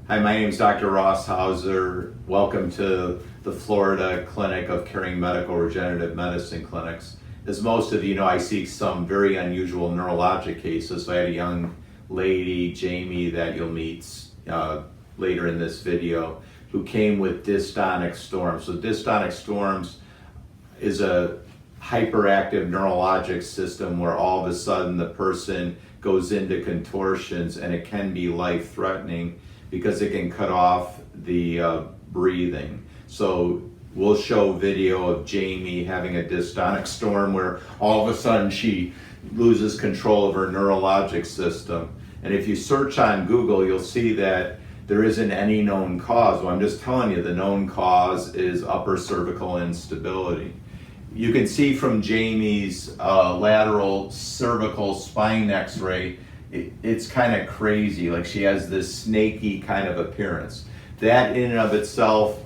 Hi, my name is Dr. Ross Hauser. Welcome to the Florida Clinic of Caring Medical Regenerative Medicine Clinics. As most of you know, I see some very unusual neurologic cases. So I had a young lady, Jamie, that you'll meet later in this video, who came with dystonic storms. So dystonic storms is a hyperactive neurologic system where all of a sudden the person goes into contortions, and it can be life-threatening because it can cut off the breathing. So we'll show video of Jamie having a dystonic storm where all of a sudden she loses control of her neurologic system. And if you search on Google, you'll see that there isn't any known cause. Well, I'm just telling you, the known cause is upper cervical instability. You can see from Jamie's lateral cervical spine x-ray, it's kind of crazy. Like, she has this snaky kind of appearance. That in and of itself,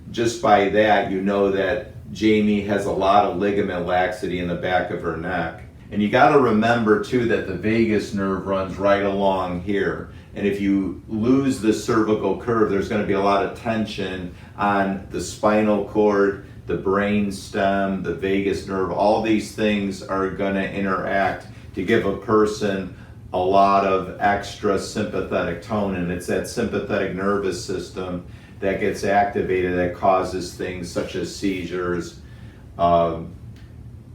just by that, you know that Jamie has a lot of ligament laxity in the back of her neck. And you got to remember too that the vagus nerve runs right along here. And if you lose the cervical curve, there's going to be a lot of tension on the spinal cord, the brain stem, the vagus nerve. All these things are going to interact to give a person a lot of extra sympathetic tone, and it's that sympathetic nervous system that gets activated that causes things such as seizures,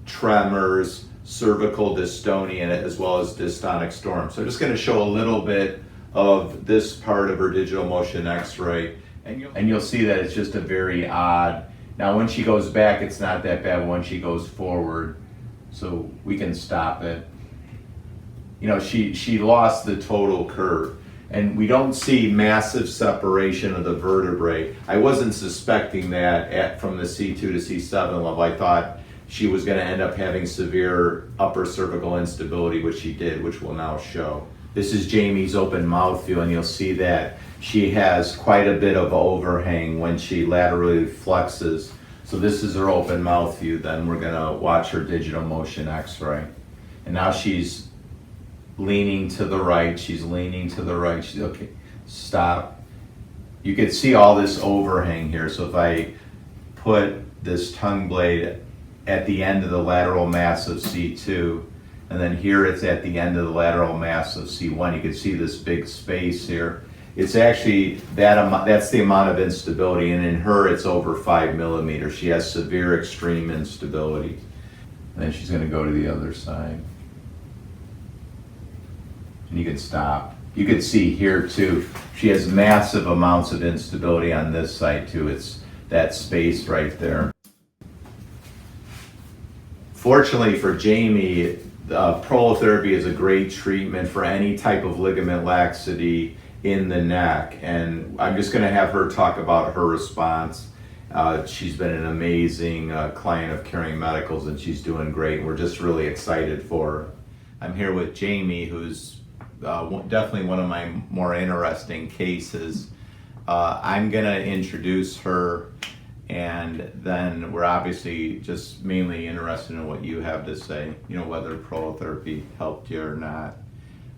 tremors, cervical dystonia, as well as dystonic storm. So I'm just going to show a little bit of this part of her digital motion x-ray, and you'll see that it's just a very odd. Now when she goes back, it's not that bad. When she goes forward, so we can stop it. You know, she lost the total curve, and we don't see massive separation of the vertebrae. I wasn't suspecting that from the C2 to C7 level. I thought she was going to end up having severe upper cervical instability, which she did, which we'll now show. This is Jamie's open mouth view, and you'll see that she has quite a bit of overhang when she laterally flexes. So this is her open mouth view. Then we're going to watch her digital motion x-ray. And now she's leaning to the right, she's leaning to the right, she's okay, stop. You can see all this overhang here. So if I put this tongue blade at the end of the lateral mass of C2, and then here it's at the end of the lateral mass of C1, you can see this big space here. It's actually that's the amount of instability, and in her it's over 5 millimeters. She has severe extreme instability. And then she's going to go to the other side. And you can stop. You can see here too, she has massive amounts of instability on this side too. It's that space right there. Fortunately for Jamie, prolotherapy is a great treatment for any type of ligament laxity in the neck. And I'm just going to have her talk about her response. She's been an amazing client of Caring Medicals, and she's doing great. We're just really excited for her. I'm here with Jamie, who's definitely one of my more interesting cases. I'm going to introduce her, and then we're obviously just mainly interested in what you have to say, you know, whether prolotherapy helped you or not.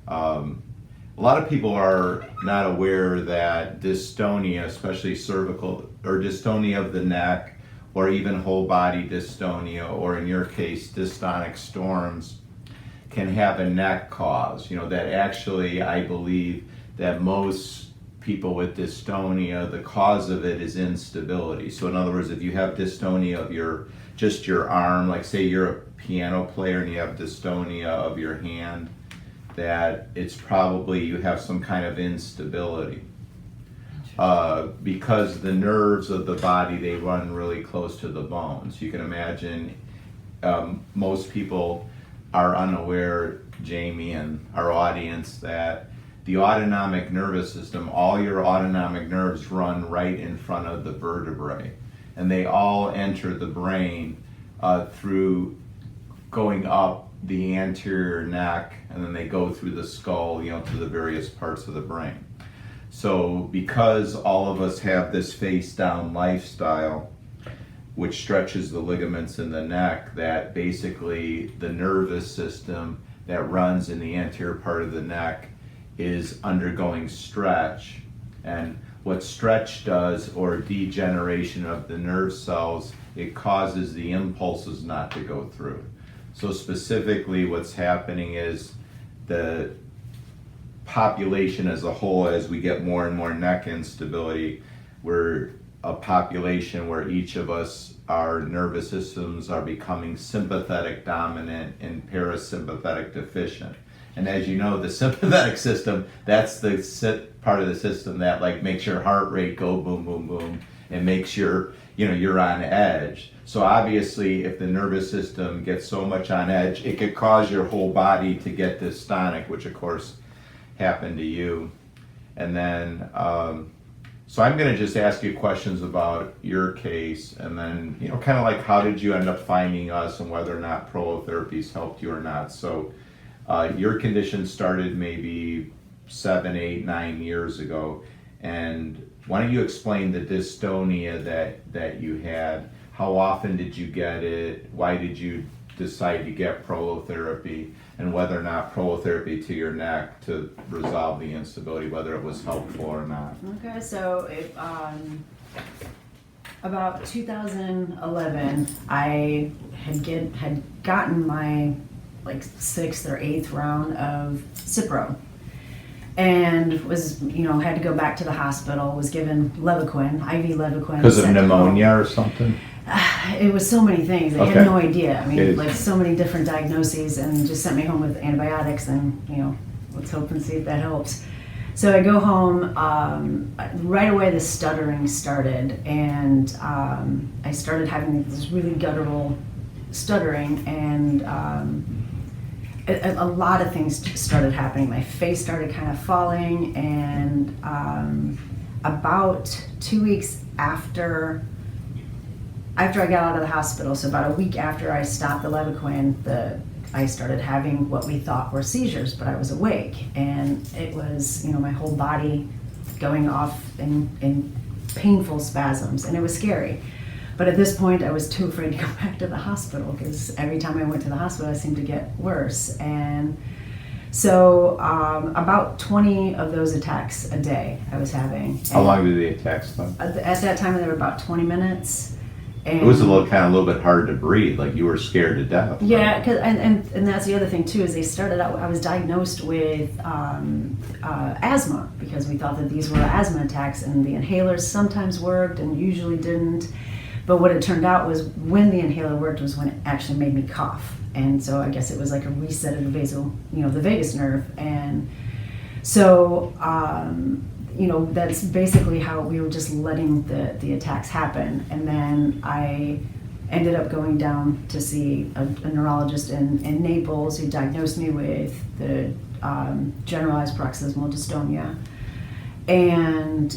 A lot of people are not aware that dystonia, especially cervical or dystonia of the neck, or even whole body dystonia, or in your case, dystonic storms, can have a neck cause. You know, that actually, I believe that most people with dystonia, the cause of it is instability. So in other words, if you have dystonia of just your arm, like say you're a piano player and you have dystonia of your hand, that it's probably you have some kind of instability. Because the nerves of the body, they run really close to the bones. You can imagine most people are unaware, Jamie and our audience, that the autonomic nervous system, all your autonomic nerves run right in front of the vertebrae, and they all enter the brain through going up the anterior neck, and then they go through the skull, you know, to the various parts of the brain. So because all of us have this face down lifestyle, which stretches the ligaments in the neck, that basically the nervous system that runs in the anterior part of the neck is undergoing stretch. And what stretch does, or degeneration of the nerve cells, it causes the impulses not to go through. So specifically what's happening is the population as a whole, as we get more and more neck instability, we're a population where each of us, our nervous systems are becoming sympathetic dominant and parasympathetic deficient. And as you know, the sympathetic system, that's the part of the system that like makes your heart rate go boom, boom, boom, and makes your, you're on edge. So obviously, if the nervous system gets so much on edge, it could cause your whole body to get dystonic, which of course happened to you. And then, so I'm going to just ask you questions about your case, and then, kind of like how did you end up finding us and whether or not prolotherapy's helped you or not. So your condition started maybe 7, 8, 9 years ago. And why don't you explain the dystonia that you had? How often did you get it? Why did you decide to get prolotherapy? And whether or not prolotherapy to your neck to resolve the instability, whether it was helpful or not. Okay, so about 2011, I had gotten my like 6th or 8th round of Cipro, and was had to go back to the hospital. Was given Levaquin, IV Levaquin. Because of pneumonia or something. It was so many things. I Okay. had no idea. I mean, like so many different diagnoses, and just sent me home with antibiotics. And let's hope and see if that helps. So I go home. Right away, the stuttering started, and I started having this really guttural stuttering, and a lot of things started happening. My face started kind of falling, and about 2 weeks after I got out of the hospital, so about a week after I stopped the Levaquin, I started having what we thought were seizures, but I was awake, and it was my whole body going off in painful spasms, and it was scary. But at this point, I was too afraid to go back to the hospital, because every time I went to the hospital, I seemed to get worse. And so about 20 of those attacks a day I was having. How long did the attacks last? At that time, they were about 20 minutes. And It was a little bit hard to breathe, like you were scared to death. yeah, and that's the other thing too, is they started out, I was diagnosed with asthma, because we thought that these were asthma attacks, and the inhalers sometimes worked and usually didn't. But what it turned out was when the inhaler worked was when it actually made me cough. And so I guess it was like a reset of the vagus nerve. And so, that's basically how we were just letting the attacks happen. And then I ended up going down to see a neurologist in Naples, who diagnosed me with the generalized paroxysmal dystonia. And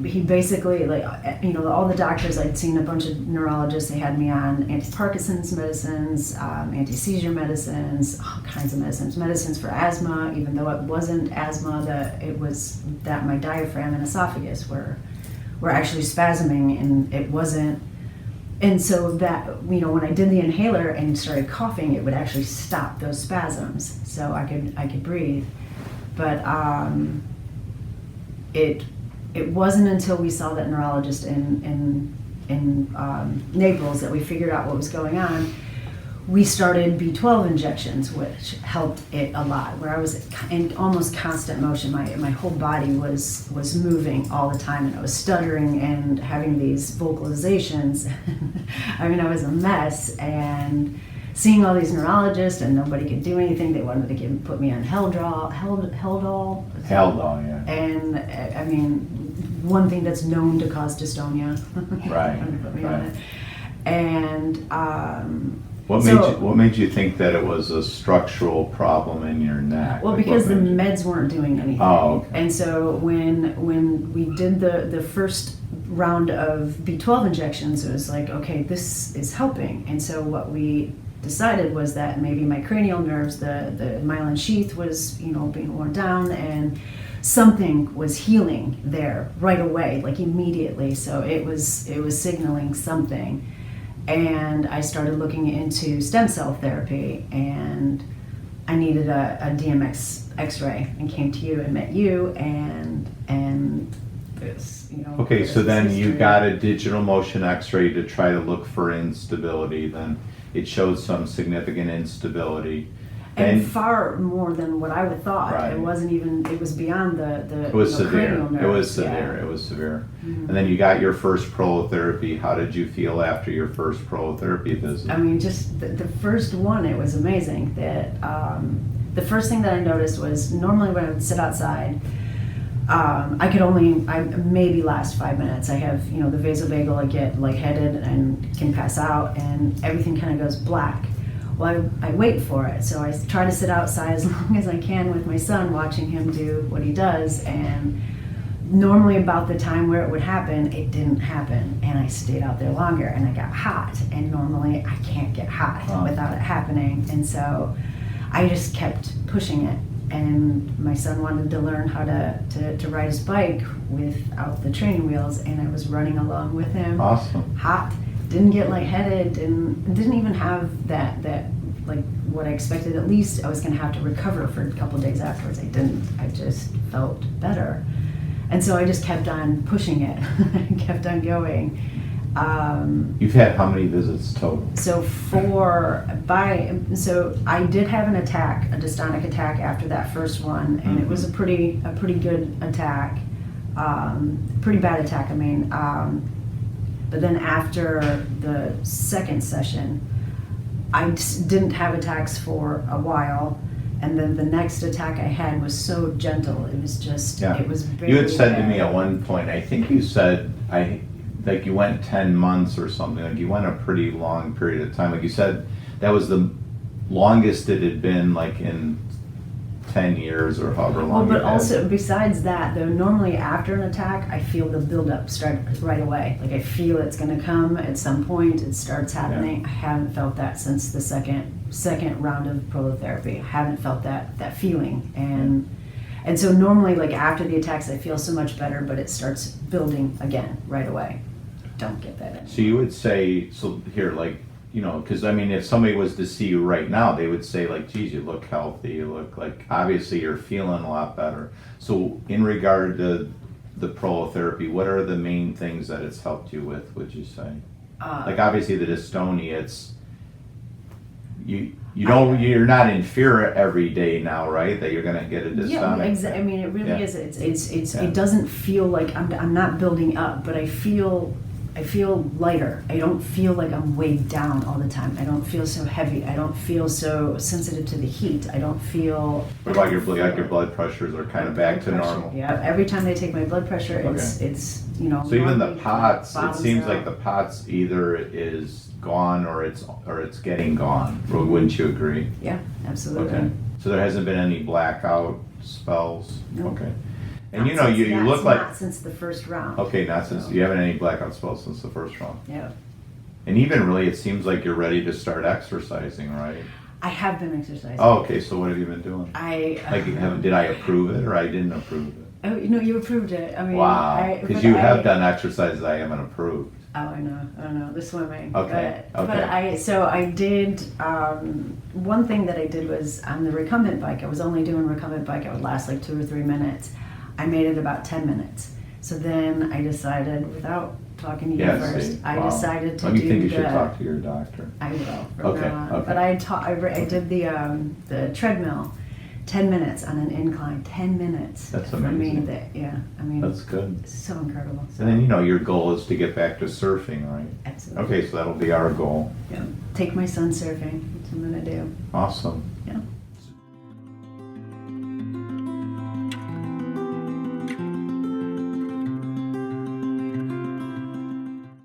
he basically, all the doctors, I'd seen a bunch of neurologists, they had me on anti-Parkinson's medicines, anti-seizure medicines, all kinds of medicines for asthma, even though it wasn't asthma, it was that my diaphragm and esophagus were actually spasming, and it wasn't. And so that, when I did the inhaler and started coughing, it would actually stop those spasms, so I could breathe. But it wasn't until we saw that neurologist in Naples that we figured out what was going on. We started B12 injections, which helped it a lot, where I was in almost constant motion. My whole body was moving all the time, and I was stuttering and having these vocalizations. I mean, I was a mess, and seeing all these neurologists, and nobody could do anything. They wanted to put me on Haldol. Haldol, yeah. And I mean, one thing that's known to cause dystonia. Right. Put me on it. And what made you think that it was a structural problem in your neck? Well, because the meds weren't doing anything. Oh, okay. And so when we did the first round of B12 injections, it was like, okay, this is helping. And so what we decided was that maybe my cranial nerves, the myelin sheath was, being worn down, and something was healing there right away, like immediately. So it was signaling something. And I started looking into stem cell therapy, and I needed a DMX X-ray and came to you and met you and this, Okay, so this then you history. got a digital motion X-ray to try to look for instability. Then it showed some significant instability. And Then far more than what I would thought. Right. It wasn't even. It was beyond the. it was severe. cranial nerves. It was severe. Yeah. It was severe. Mhm. And then you got your first prolotherapy. How did you feel after your first prolotherapy visit? I mean, just the first one, it was amazing. That the first thing that I noticed was normally when I would sit outside, I maybe last 5 minutes. I have the vasovagal. I get lightheaded and can pass out, and everything kind of goes black. Well, I wait for it, so I try to sit outside as long as I can with my son, watching him do what he does. And normally about the time where it would happen, it didn't happen, and I stayed out there longer, and I got hot. And normally I can't get hot without it happening, and so I just kept pushing it. And my son wanted to learn how to ride his bike without the training wheels, and I was running along with him. Awesome. Hot, didn't get lightheaded, and didn't even have that like what I expected. At least I was going to have to recover for a couple of days afterwards. I didn't. I just felt better, and so I just kept on pushing it, kept on going. You've had how many visits total? So I did have an attack, a dystonic attack after that first one, and it was a pretty good attack, pretty bad attack. I mean, but then after the second session, I didn't have attacks for a while, and then the next attack I had was so gentle. It was just, it was very You had said to bad. me at one point, I think you said like you went 10 months or something, like you went a pretty long period of time. Like you said, that was the longest it had been, like in 10 years or however Well, long. but you had. also besides that, though, normally after an attack, I feel the buildup start right away. Like I feel it's going to come at some point. It starts happening. I haven't felt that since the second round of prolotherapy. I haven't felt that feeling, and so normally, like after the attacks, I feel so much better, but it starts building again right away. Don't get that anymore. So you would say, so here, like, because I mean, if somebody was to see you right now, they would say like, geez, you look healthy, you look like, obviously you're feeling a lot better. So in regard to the prolotherapy, what are the main things that it's helped you with, would you say? Like obviously the dystonia, it's, you're not in fear every day now, right? That you're gonna get a dystonic. Yeah, exactly. I mean, it really is. It doesn't feel like I'm not building up, but I feel lighter. I don't feel like I'm weighed down all the time. I don't feel so heavy. I don't feel so sensitive to the heat. I don't feel. What about your blood pressures are kind of back to normal? Yeah, every time they take my blood pressure, it's So even the normally POTS, it bottoms seems out. like the POTS either is gone or it's getting gone. Wouldn't you agree? Yeah, absolutely. Okay. So there hasn't been any blackout spells? Nope. Okay. And Not you since- look not like, since the first round. okay, not since, you haven't had any blackout spells since the first round. Yeah, And even really, it seems like you're ready to start exercising, right? I have been exercising. Oh, okay, so what have you been doing? Did I approve it or I didn't approve it? Oh, you approved it. I mean, Wow, because but you have done exercises I haven't approved. Oh, I know, the swimming. Okay, But okay. I did, one thing that I did was on the recumbent bike, I was only doing recumbent bike, I would last like 2 or 3 minutes. I made it about 10 minutes. So then I decided, without talking to you first, I decided to Let me do think you should talk to your doctor. I will. From Okay, now on. okay. But I did the treadmill, 10 minutes on an incline, 10 minutes. That's For me, amazing. That's good. so incredible. So, And then, your goal is to get back to surfing, right? absolutely. Okay, so that'll be our goal. Yeah. Take my son surfing. That's what I'm gonna do. Awesome. Yeah.